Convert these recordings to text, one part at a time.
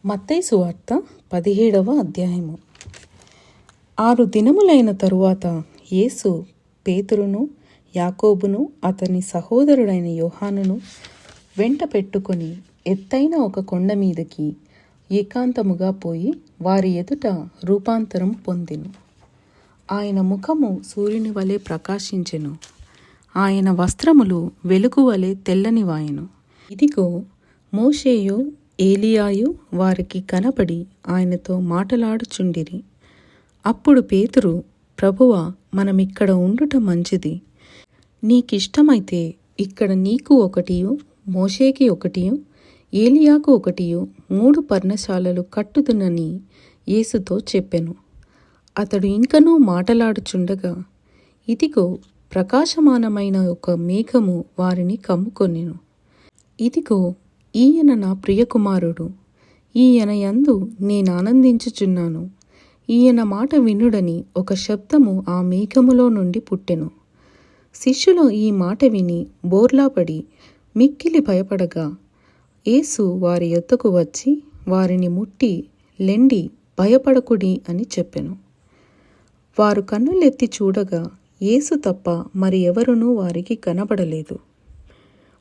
మత్తయి సువార్త 17వ అధ్యాయము. 6 దినములైన తరువాత యేసు పేతురును, యాకోబును, అతని సహోదరుడైన యోహానును వెంట పెట్టుకొని ఎత్తైన ఒక కొండ మీదకి ఏకాంతముగా పోయి వారి ఎదుట రూపాంతరం పొందెను. ఆయన ముఖము సూర్యుని వలె ప్రకాశించెను. ఆయన వస్త్రములు వెలుగు వలె తెల్లనివాయెను. ఇదిగో, మోషేయు ఏలియాయు వారికి కనపడి ఆయనతో మాటలాడుచుండిరి. అప్పుడు పేతురు, ప్రభువా, మనమిక్కడ ఉండుట మంచిది. నీకిష్టమైతే ఇక్కడ నీకు ఒకటియు, మోషేకి ఒకటియు, ఏలియాకు ఒకటియు 3 పర్ణశాలలు కట్టుదునని యేసుతో చెప్పెను. అతడు ఇంకనూ మాటలాడుచుండగా ఇదిగో, ప్రకాశమానమైన ఒక మేఘము వారిని కమ్ముకొనెను. ఇదిగో, ఈయన నా ప్రియకుమారుడు, ఈయన యందు నేనానందించుచున్నాను, ఈయన మాట వినుడని ఒక శబ్దము ఆ మేఘములో నుండి పుట్టెను. శిష్యులు ఈ మాట విని బోర్లాపడి మిక్కిలి భయపడగా యేసు వారి యొద్దకు వచ్చి వారిని ముట్టి, లెండి, భయపడకుడి అని చెప్పెను. వారు కన్నులెత్తి చూడగా యేసు తప్ప మరి ఎవరునూ వారికి కనబడలేదు.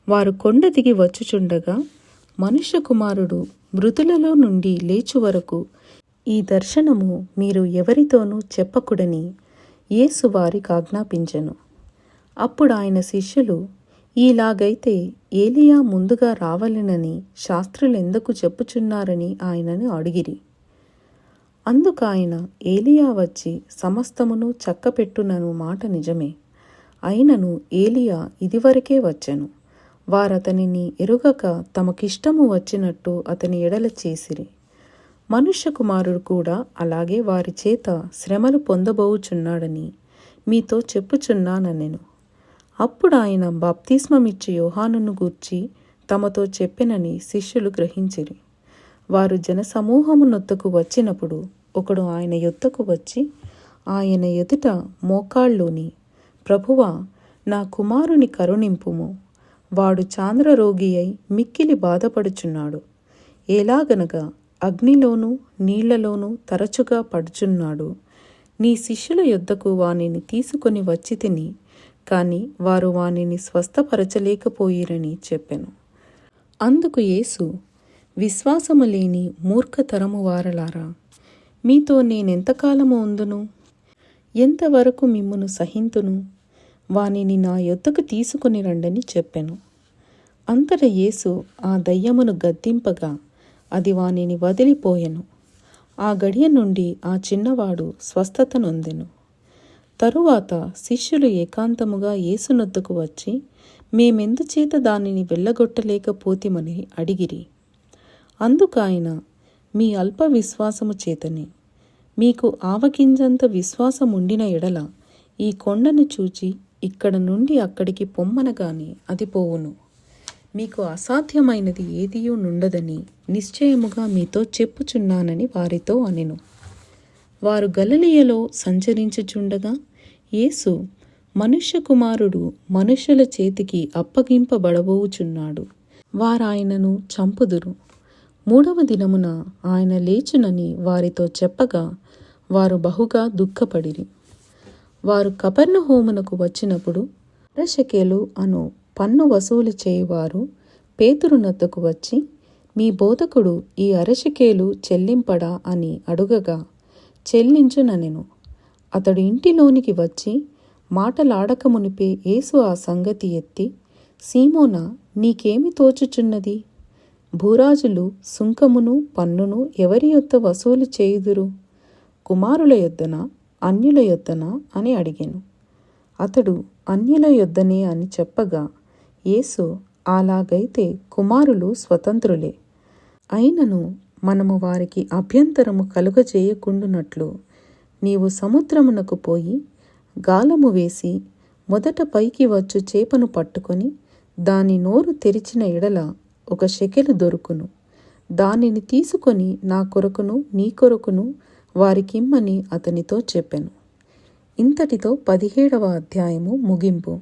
వారు కొండ దిగి వచ్చుచుండగా మనుష్య కుమారుడు మృతులలో నుండి లేచు వరకు ఈ దర్శనము మీరు ఎవరితోనూ చెప్పకుడని యేసు వారికి ఆజ్ఞాపించెను. అప్పుడు ఆయన శిష్యులు, ఈలాగైతే ఏలియా ముందుగా రావలెనని శాస్త్రులెందుకు చెప్పుచున్నారని ఆయనను అడిగిరి. అందుకాయన, ఏలియా వచ్చి సమస్తమును చక్కపెట్టునను మాట నిజమే. అయినను ఏలియా ఇదివరకే వచ్చెను. వారతనిని ఎరుగక తమకిష్టము వచ్చినట్టు అతని ఎడల చేసిరి. మనుష్య కుమారుడు కూడా అలాగే వారి చేత శ్రమలు పొందబోచున్నాడని మీతో చెప్పుచున్నానెను. అప్పుడు ఆయన బాప్తిస్మమిచ్చు యోహానును గూర్చి తమతో చెప్పెనని శిష్యులు గ్రహించిరి. వారు జనసమూహమునొద్దకు వచ్చినప్పుడు ఒకడు ఆయన యొద్దకు వచ్చి ఆయన ఎదుట మోకాళ్ళూని, ప్రభువా, నా కుమారుని కరుణింపుము, వాడు చాంద్రరోగి అయి మిక్కిలి బాధపడుచున్నాడు. ఎలాగనగా అగ్నిలోనూ నీళ్లలోనూ తరచుగా పడుచున్నాడు. నీ శిష్యుల యొద్దకు వానిని తీసుకొని వచ్చి తిని, కాని వారు వానిని స్వస్థపరచలేకపోయిరని చెప్పెను. అందుకు యేసు, విశ్వాసము లేని మూర్ఖతరము వారలారా, మీతో నేనెంతకాలము ఉందును? ఎంతవరకు మిమ్మును సహింతును? వానిని నా యొద్దకు తీసుకొని రండని చెప్పెను. అంతట యేసు ఆ దయ్యమును గద్దింపగా అది వానిని వదిలిపోయెను. ఆ గడియ నుండి ఆ చిన్నవాడు స్వస్థత నొందెను. తరువాత శిష్యులు ఏకాంతముగా యేసునొద్దకు వచ్చి, మేమెందుచేత దానిని వెళ్ళగొట్టలేకపోతిమని అడిగిరి. అందుకాయన, మీ అల్ప విశ్వాసము చేతనే. మీకు ఆవగింజంత విశ్వాసముండిన ఎడల ఈ కొండను చూచి ఇక్కడ నుండి అక్కడికి పొమ్మనగానే అది పోవును. మీకు అసాధ్యమైనది ఏదియూ నుండదని నిశ్చయముగా మీతో చెప్పుచున్నానని వారితో అనెను. వారు గలిలయలో సంచరించుచుండగా యేసు, మనుష్య కుమారుడు మనుష్యుల చేతికి అప్పగింపబడబోచున్నాడు, వారాయనను చంపుదురు, 3వ దినమున ఆయన లేచునని వారితో చెప్పగా వారు బహుగా దుఃఖపడిరి. వారు కపెర్నహూమునకు వచ్చినప్పుడు అరశకేలు అను పన్ను వసూలు చేయువారు పేతురునొద్దకు వచ్చి, మీ బోధకుడు ఈ అరశకేలు చెల్లింపడా అని అడుగగా చెల్లించుననెను. అతడు ఇంటిలోనికి వచ్చి మాటలాడకమునిపే యేసు ఆ సంగతి ఎత్తి, సీమోనా, నీకేమి తోచుచున్నది? భూరాజులు సుంకమును పన్నును ఎవరి యొద్ద వసూలు చేయుదురు? కుమారుల యొద్దనా, అన్యుల యొద్దనా అని అడిగెను. అతడు అన్యుల యొద్దనే అని చెప్పగా యేసు, అలాగైతే కుమారులు స్వతంత్రులే. అయినను మనము వారికి అభ్యంతరము కలుగజేయకుండునట్లు నీవు సముద్రమునకు పోయి గాలము వేసి మొదట పైకి వచ్చు చేపను పట్టుకొని దాని నోరు తెరిచిన ఎడల 1 షెకెలు దొరుకును. దానిని తీసుకొని నా కొరకును నీ కొరకును వారికిమ్మని అతనితో చెప్పెను. ఇంతటితో 17వ అధ్యాయము ముగింపు.